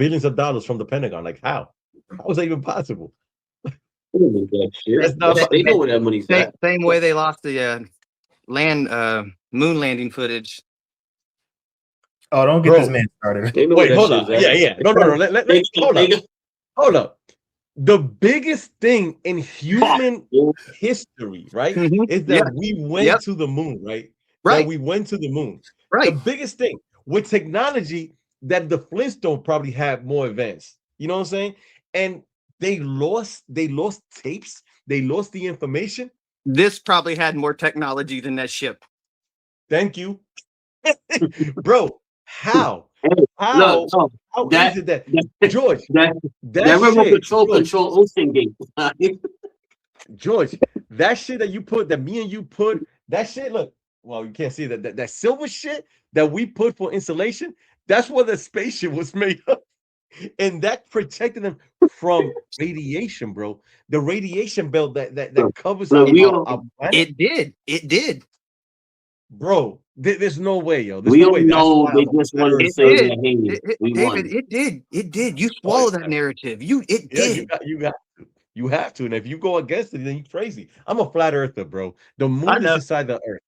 billions of dollars from the Pentagon. Like how? How is that even possible? That's not, they know where that money's at. Same way they lost the moon landing footage. Oh, don't get this man started. Wait, hold up. Yeah. No. Hold up. The biggest thing in human history, right, is that we went to the moon, right? That we went to the moon. Right. The biggest thing with technology that the Flintstones probably had more advanced. You know what I'm saying? And they lost tapes. They lost the information. This probably had more technology than that ship. Thank you. Bro, how? How is it that George, that river control ocean gate. George, that shit that you put, that me and you put, that shit, look, well, you can't see that silver shit that we put for insulation, that's what the spaceship was made of. And that protected them from radiation, bro. The radiation belt that covers our planet. It did. Bro, there's no way, yo. We don't know. They just wanted to say that, hey, we won. It did. You swallow that narrative. It did. You have to. And if you go against it, then you're crazy. I'm a flat earther, bro. The moon is inside the earth.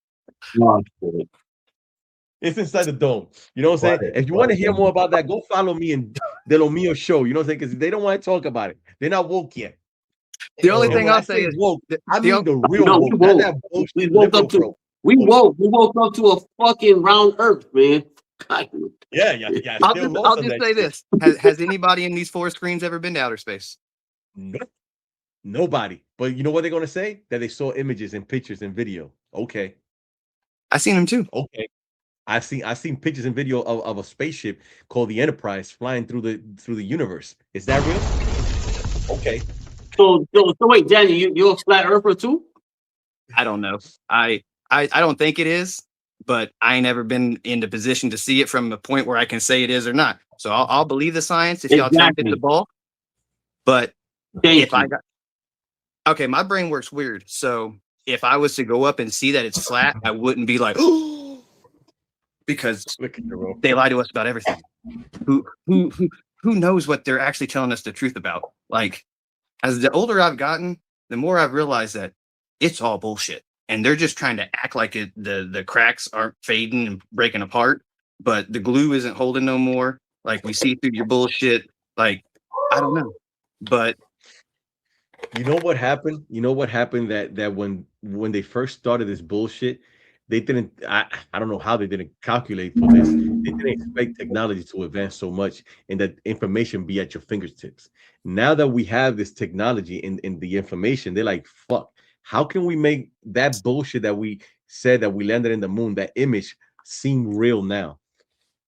It's inside the dome. You know what I'm saying? If you want to hear more about that, go follow me in De Lo Mio show. You know what I'm saying? Because they don't want to talk about it. They're not woke yet. The only thing I'll say is woke. I mean the real woke. We woke up to We woke up to a fucking round earth, man. Yeah. I'll just say this. Has anybody in these 4 screens ever been to outer space? Nope. Nobody. But you know what they're gonna say? That they saw images and pictures and video. Okay. I seen them too. Okay. I've seen pictures and video of a spaceship called the Enterprise flying through the universe. Is that real? Okay. So wait, Danny, you're a flat earther too? I don't know. I don't think it is, but I ain't never been in the position to see it from the point where I can say it is or not. So I'll believe the science if y'all jump at the ball. But okay, my brain works weird. So if I was to go up and see that it's flat, I wouldn't be like, oh, because they lie to us about everything. Who knows what they're actually telling us the truth about? Like, as the older I've gotten, the more I've realized that it's all bullshit. And they're just trying to act like the cracks aren't fading and breaking apart, but the glue isn't holding no more. Like, we see through your bullshit. Like, I don't know. But you know what happened? That when they first started this bullshit, they didn't. I don't know how they didn't calculate for this. They didn't expect technology to advance so much and that information be at your fingertips. Now that we have this technology in the information, they're like, fuck. How can we make that bullshit that we said that we landed in the moon, that image, seem real now?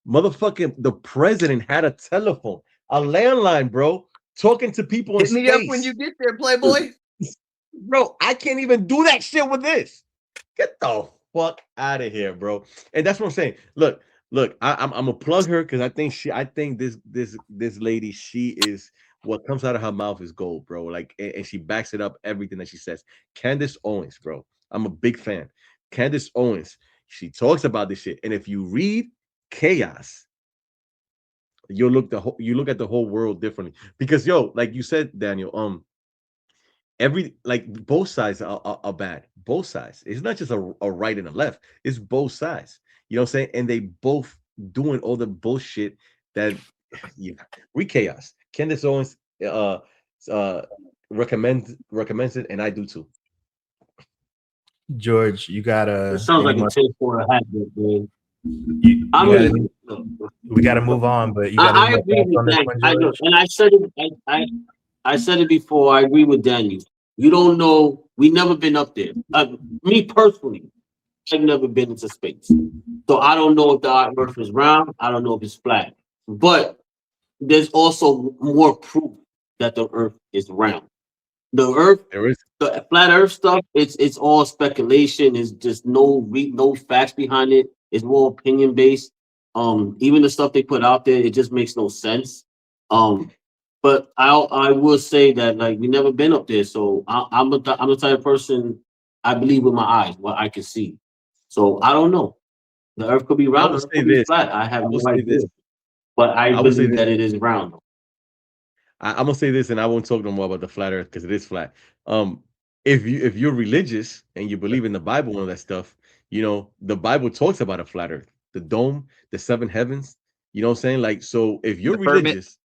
Motherfucking the president had a telephone, a landline, bro, talking to people in space. Hit me up when you get there, Playboy. Bro, I can't even do that shit with this. Get the fuck out of here, bro. And that's what I'm saying. Look, I'm gonna plug her because I think this lady, she is. What comes out of her mouth is gold, bro. Like, and she backs it up, everything that she says. Candace Owens, bro. I'm a big fan. Candace Owens, she talks about this shit. And if you read Chaos, you look at the whole world differently. Because like you said, Daniel, both sides are bad. Both sides. It's not just a right and a left. It's both sides. You know what I'm saying? And they both doing all the bullshit that read Chaos. Candace Owens recommends it, and I do too. George, you gotta. It sounds like a tape for a habit, man. We gotta move on, but you I agree with that. And I said it. I said it before. I agree with Daniel. You don't know. We never been up there. Me personally, I've never been into space, so I don't know if the Earth is round. I don't know if it's flat, but there's also more proof that the Earth is round. The Earth, the flat Earth stuff, it's all speculation. It's just no facts behind it. It's more opinion based. Even the stuff they put out there, it just makes no sense. But I will say that, like, we never been up there, so I'm the type of person, I believe with my eyes what I can see. So I don't know. The Earth could be round. It could be flat. I have no idea. but I would say believe this. that it is round. I'm gonna say this, and I won't talk no more about the flat Earth because it is flat. If you're religious and you believe in the Bible and all that stuff, you know the Bible talks about a flat Earth, the dome, the seven heavens. You know what I'm saying? Like, so if you're The firmament. religious,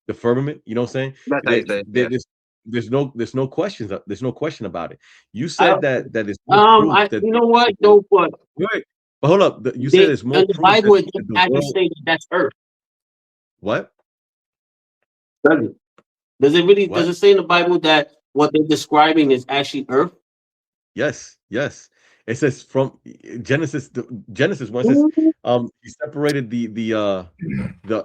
the firmament. You know what I'm saying? That's how you say it, yeah. There's no questions. There's no question about it. You I, said that is no proof that you know what? No, but wait, but hold up. You said there's more in the proof Bible it that doesn't the actually world. say that that's Earth. What? Does it? Does it really? Does What? it say in the Bible that what they're describing is actually Earth? Yes, yes. It says from Genesis 1 says he separated the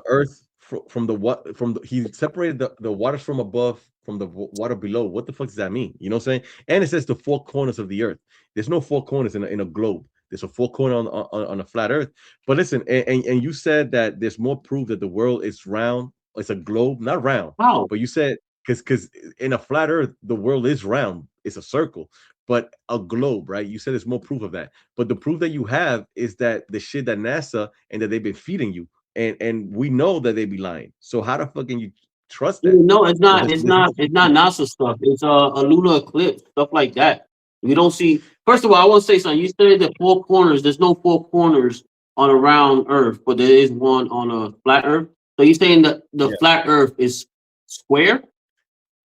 earth from the what from the, he separated the waters from above from the water below. What the fuck does that mean? You know what I'm saying? And it says the four corners of the earth. There's no four corners in a globe. There's a four corner on a flat earth. But listen, and you said that there's more proof that the world is round. It's a globe, not round. How? But you said because in a flat earth, the world is round. It's a circle. But a globe, right? You said there's more proof of that. But the proof that you have is that the shit that NASA and that they've been feeding you, and we know that they be lying. So how the fuck can you trust that? No, it's not. It's There's not. no It's not NASA stuff. It's a lunar eclipse, stuff like that. We don't see. First of all, I want to say something. You said that four corners. There's no four corners on a round Earth, but there is one on a flat Earth. So you're saying that the flat Earth is square,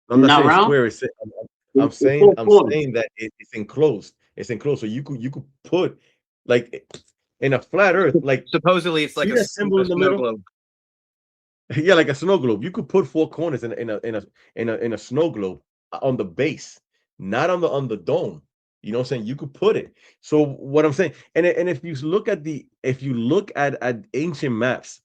I'm not not saying round? square. I'm It's four saying corners. that it's enclosed. It's enclosed. So you could put like in a flat Earth, like Supposedly, it's like see a, that symbol a in the snow middle. globe. Yeah, like a snow globe. You could put four corners in a snow globe on the base, not on the dome. You know what I'm saying? You could put it. So what I'm saying, and if you look at ancient maps,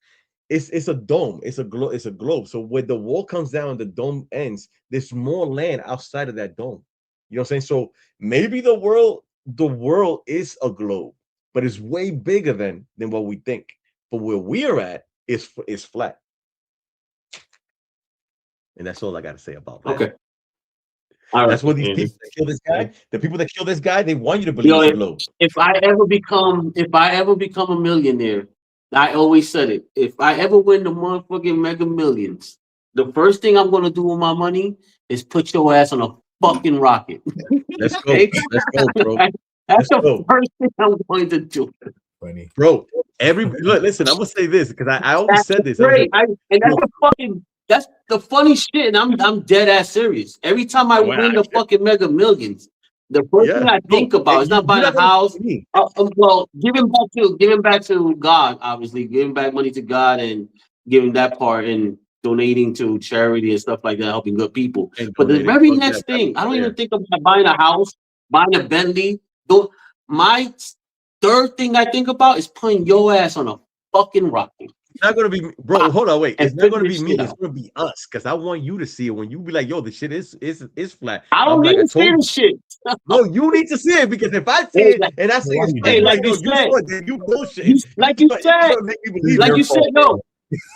it's a dome. It's a globe. So when the wall comes down and the dome ends, there's more land outside of that dome. You know what I'm saying? So maybe the world is a globe, but it's way bigger than what we think. But where we're at is flat. And that's all I got to say about that. Okay. All That's right. what these people that kill this guy, the people that kill this guy, they want you to believe Yo, it's a globe. if I ever become a millionaire, I always said it. If I ever win the motherfucking Mega Millions, the first thing I'm gonna do with my money is put your ass on a fucking rocket. Let's go. Okay? Let's go, bro. That's Let's the go. first thing I'm going to do. Funny. Bro, listen, I'm gonna say this because I always That's said this. I was great. like, That's the funny shit, and I'm dead ass serious. Every time I well, win the fucking Mega Millions, the first thing I bro, think about is not you're buying not a gonna house. see me. Well, giving back to God, obviously, giving back money to God and giving that part and donating to charity and stuff like that, helping good people. And But the donating. very Fuck next that. That was thing, I don't there. even think about buying a house, buying a Bentley. My third thing I think about is putting your ass on a fucking rocket. It's not gonna be me. Bro, hold on, wait. And It's not gonna figure be this me. shit It's out. gonna be us. Because I want you to see it. When you be like, yo, the shit is flat. I I'm don't like, need I to see told you. this shit. No, you need to see it because if I see Hey, it and I say it's flat, hey, you're like like, no, you you said, saw it, then you bullshit. like you You're said, gonna make me believe like your you said, fault.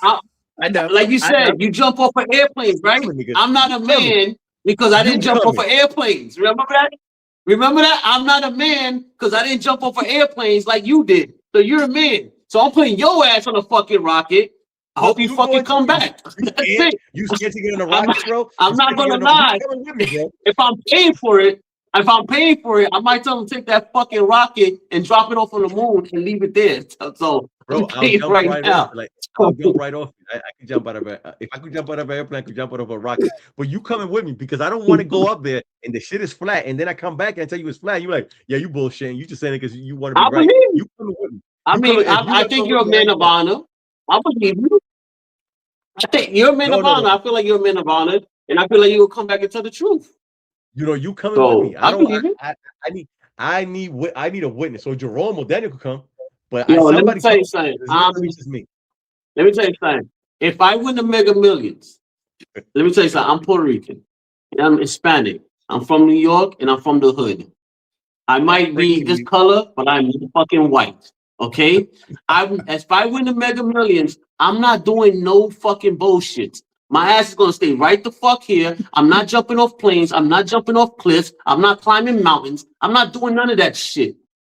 no. I know. Like you I know. said, you jump off of airplanes, right? Coming, nigga. I'm not a You coming. man because I You didn't jump off coming. of airplanes. Remember that? Remember that? I'm not a man because I didn't jump off of airplanes like you did. So you're a man. So I'm putting your ass on a fucking rocket. I hope you fucking come back. That's it. You scared to get on the rocket, bro? I'm not gonna lie. You coming with me, bro. If I'm paying for it, I might tell them to take that fucking rocket and drop it off on the moon and leave it there. So Bro, I'm paying right now. I'll jump right off. I can jump out of if I could jump out of an airplane, I could jump out of a rocket. But you coming with me because I don't want to go up there and the shit is flat, and then I come back and tell you it's flat. You're like, yeah, you bullshitting. You just saying it because you want to be I right. believe You coming with me? I You mean, coming- if you I not think coming you're a with me, I man ain't of going. honor. I believe you. I think you're a man of No. honor. I feel like you're a man of honor, and I feel like you will come back and tell the truth. You know, you coming with So me. I believe it. I need a witness. So Jerome or Daniel could come, but Yo, let me somebody tell you comes. something. It's not gonna be just me. Let me tell you something. If I win the Mega Millions, let me tell you something. I'm Puerto Rican. And I'm Hispanic. I'm from New York, and I'm from the hood. I might be this color, but I'm fucking white. Okay? If I win the Mega Millions, I'm not doing no fucking bullshit. My ass is gonna stay right the fuck here. I'm not jumping off planes. I'm not jumping off cliffs. I'm not climbing mountains. I'm not doing none of that shit.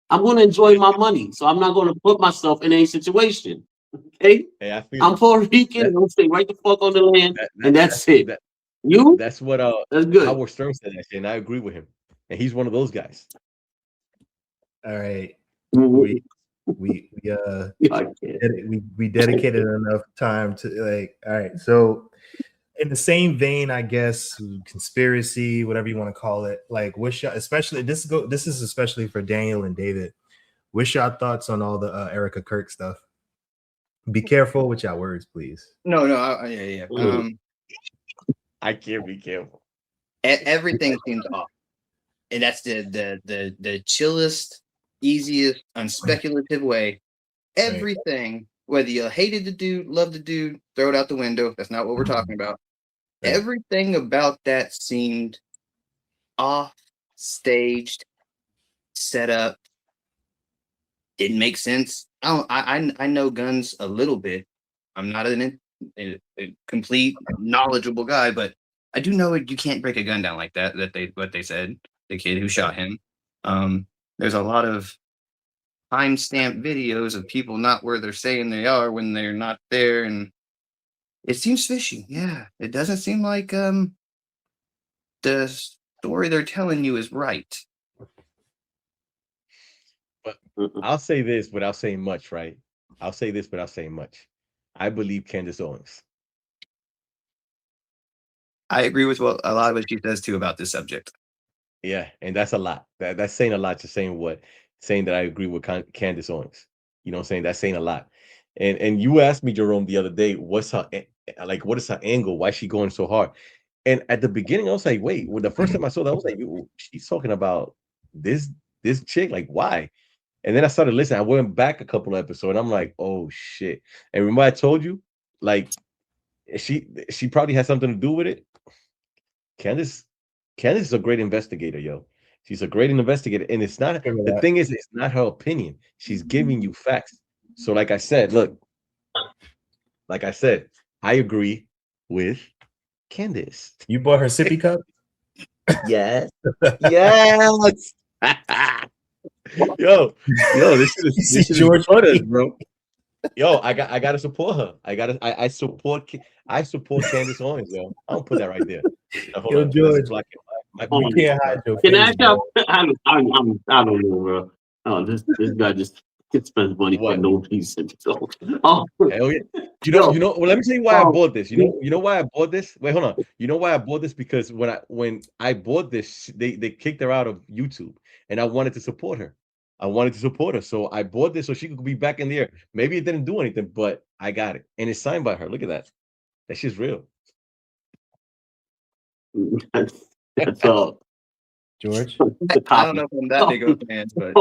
I'm gonna enjoy my money. So I'm not gonna put myself in any situation. Okay, Hey, I feel I'm it. Puerto Rican. That, I'm gonna stay right the fuck on the land, and that's that's it. that You, that's what that's good. Howard Stern said that shit, and I agree with him. And he's one of those guys. All right. Mhm. We we I can't. we dedicated enough time to like. All right. So in the same vein, I guess conspiracy, whatever you want to call it. Like, what's your especially this is especially for Daniel and David. What's your thoughts on all the Erica Kirk stuff? Be careful with your words, please. No, yeah. Mm. I can't be careful. Everything seems off, and that's the chillest, easiest, unspeculative way. Everything, whether you hated the dude, loved the dude, throw it out the window. That's not what we're talking about. Right. Everything about that seemed off, staged, set up. Didn't make sense. I know guns a little bit. I'm not a complete knowledgeable guy, but I do know you can't break a gun down like that. What they said, the kid who shot him. There's a lot of timestamp videos of people not where they're saying they are when they're not there, and it seems fishy. Yeah, it doesn't seem like the story they're telling you is right. But I'll say this without saying much, right? I'll say this without saying much. I believe Candace Owens. I agree with what a lot of what she says too about this subject. Yeah, and that's a lot. That's saying a lot. Just saying what? Saying that I agree with Candace Owens. You know what I'm saying? That's saying a lot. And you asked me, Jerome, the other day, what's her like? What is her angle? Why is she going so hard? And at the beginning, I was like, wait. Well, the first time I saw that, I was like, she's talking about this this chick. Like, why? And then I started listening. I went back a couple of episodes. And I'm like, oh shit. And remember I told you, like, she probably has something to do with it. Candace, Candace is a great investigator, yo. She's a great investigator, and it's not Give me the that. thing is, it's not her opinion. She's giving you facts. So, like I said, look, like I said, I agree with Candace. You bought her sippy cup? Yes, yes. Yo, this You see shit is George butters, P. bro. Yo, I gotta support her. I support Candace Owens, yo. I'll put that right there. Hold Yo, on, let's George, block it. you can't hide your Can I face, ask y'all? bro. I don't know, bro. Oh, this guy just spends money for What? no reason. So, oh, Hell yeah. yo, Well, let me tell you why I um, bought this. You know why I bought this? Wait, hold on. You know why I bought this? Because when I bought this, they kicked her out of YouTube, and I wanted to support her. I wanted to support her, so I bought this so she could be back in the air. Maybe it didn't do anything, but I got it, and it's signed by her. Look at that. That shit's real. that's George. the I don't copy. know if I'm that big of a fan, but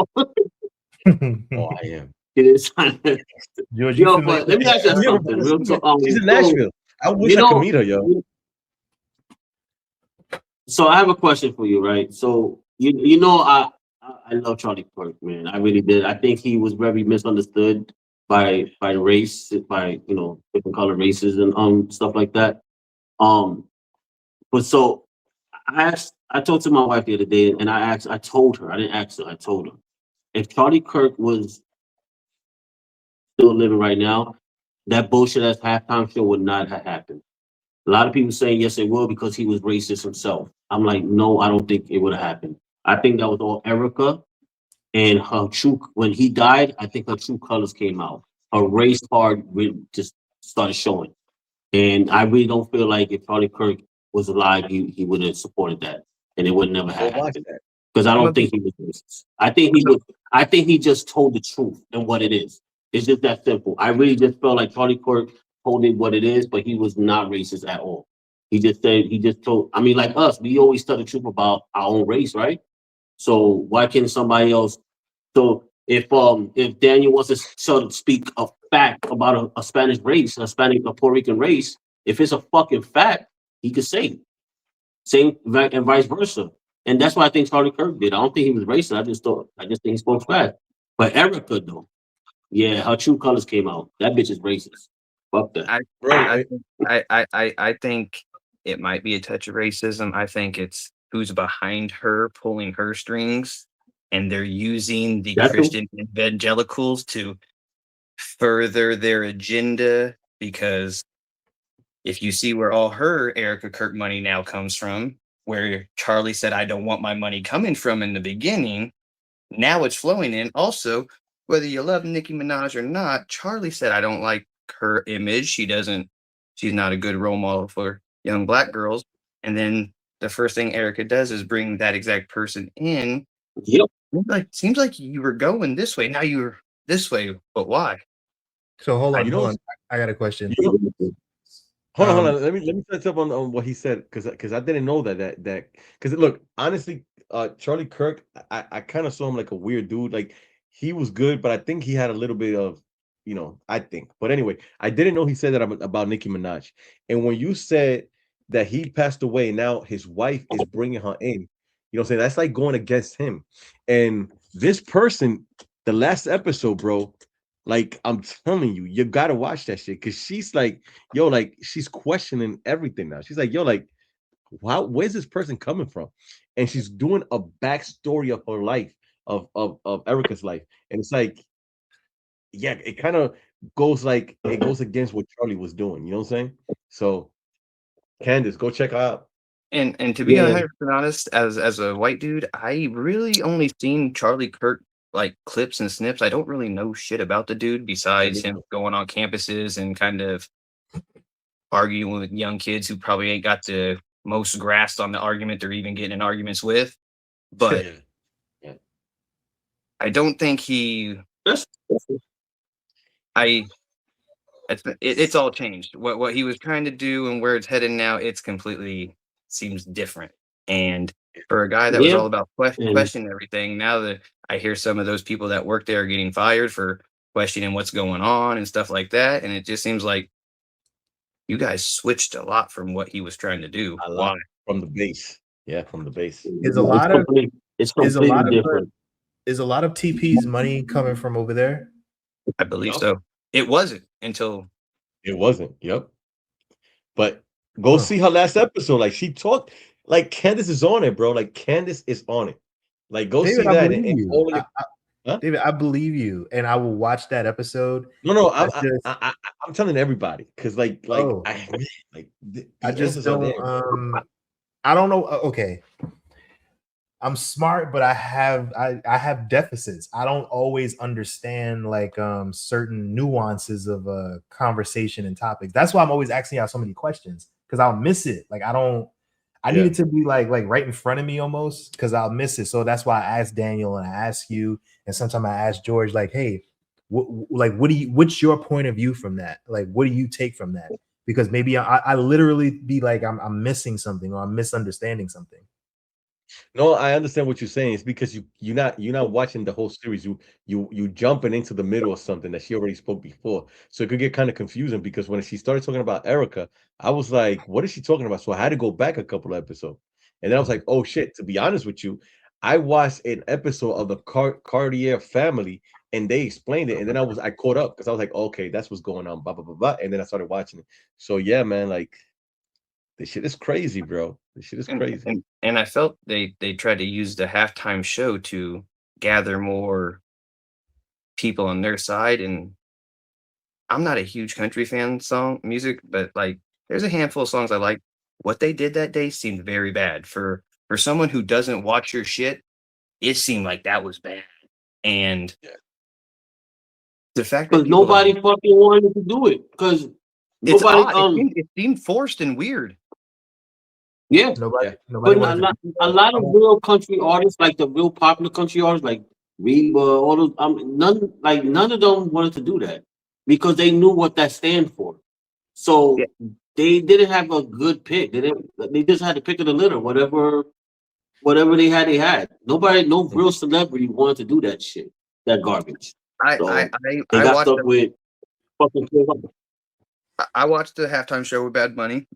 Oh, I am. It is. George, you Yo, familiar but let me ask you Have you ever something. been to Real see her? talk. She's in So, Nashville. I wish you I could know, meet her, yo. so I have a question for you, right? So you know I love Charlie Kirk, man. I really did. I think he was very misunderstood by race, by different color races and stuff like that. Um, but so I talked to my wife the other day, and I told her, I didn't ask her, I told her if Charlie Kirk was still living right now, that bullshit as halftime show would not have happened. A lot of people saying yes, it will because he was racist himself. I'm like, no, I don't think it would have happened. I think that was all Erica and her true. When he died, I think her true colors came out. Her race card really just started showing, and I really don't feel like if Charlie Kirk was alive, he would have supported that, and it would never have Well, watch happened that. because I I'm a don't big think he was racist. I think he was. I think he just told the truth and what it is. It's just that simple. I really just felt like Charlie Kirk told it what it is, but he was not racist at all. He just said he just told. I mean, like us, we always tell the truth about our own race, right? So why can't somebody else? So if Daniel wants to sort of speak a fact about a Spanish race, a Puerto Rican race, if it's a fucking fact, he could say it. Same and vice versa. And that's what I think Charlie Kirk did. I don't think he was racist. I just think he spoke fast. But Erica though, yeah, her true colors came out. That bitch is racist. Fuck that. I Bro, I think it might be a touch of racism. I think it's who's behind her pulling her strings, and they're using the That's the Christian evangelicals to further their agenda, because if you see where all her Erica Kirk money now comes from, where Charlie said, I don't want my money coming from in the beginning, now it's flowing in. Also, whether you love Nicki Minaj or not, Charlie said, I don't like her image. She's not a good role model for young black girls. And then the first thing Erica does is bring that exact person in. Yep. Seems like you were going this way. Now you're this way, but why? So hold on, You know, I got a question. hold on. Let me touch up on what he said because I didn't know that because look, honestly, Charlie Kirk, I kind of saw him like a weird dude. Like he was good, but I think he had a little bit of, I think. But anyway, I didn't know he said that about Nicki Minaj. And when you said that he passed away, now his wife is bringing her in. You know what I'm saying? That's like going against him. And this person, the last episode, bro, like I'm telling you, you gotta watch that shit because she's like, yo, like she's questioning everything now. She's like, yo, like, wow, where's this person coming from? And she's doing a backstory of her life, of Erica's life, and it's like, yeah, it kind of goes like it goes against what Charlie was doing. You know what I'm saying? So, Candace, go check her out. And to be 100% honest, as a white dude, I really only seen Charlie Kirk like clips and snips. I don't really know shit about the dude besides him going on campuses and kind of arguing with young kids who probably ain't got the most grasp on the argument they're even getting in arguments with. But I don't think it's all changed. What he was trying to do and where it's headed now, it's completely seems different. And for a guy that was all about questioning everything, now that I hear some of those people that work there are getting fired for questioning what's going on and stuff like that, and it just seems like you guys switched a lot from what he was trying to do. Why? From the base. Yeah, from the base. It's completely different. Is a lot of TP's money coming from over there? I believe so. It wasn't until it wasn't. Yep. But go see her last episode. Like she talked, like Candace is on it, bro. Like Candace is on it. Like go David, see that. David, I believe you, and I will watch that episode. No, I'm telling everybody because I just don't. I don't know. Okay, I'm smart, but I have deficits. I don't always understand like certain nuances of a conversation and topics. That's why I'm always asking y'all so many questions because I'll miss it. Like I need it to be like right in front of me almost because I'll miss it. So that's why I asked Daniel and I ask you, and sometimes I ask George, like, hey, what's your point of view from that? Like, what do you take from that? Because maybe I literally be like, I'm missing something or I'm misunderstanding something. No, I understand what you're saying. It's because you're not watching the whole series. You jumping into the middle of something that she already spoke before. So it could get kind of confusing because when she started talking about Erica, I was like, what is she talking about? So I had to go back a couple of episodes. And then I was like, oh shit, to be honest with you, I watched an episode of the Cartier family and they explained it. And then I caught up because I was like, okay, that's what's going on, blah, blah, blah, blah. And then I started watching it. So yeah, man, like this shit is crazy, bro. This shit is crazy. And I felt they tried to use the halftime show to gather more people on their side. And I'm not a huge country fan music, but like there's a handful of songs I like. What they did that day seemed very bad. For someone who doesn't watch your shit, it seemed like that was bad. And the fact that nobody fucking wanted to do it because it seemed forced and weird. Yeah, nobody but a lot of real country artists, like the real popular country artists, like Reba, all those, none of them wanted to do that because they knew what that stand for. So they didn't have a good pick. They just had to pick of the litter. Whatever they had. Nobody, no real celebrity wanted to do that shit. That garbage. I got stuck with fucking. I watched the halftime show with Bad Bunny.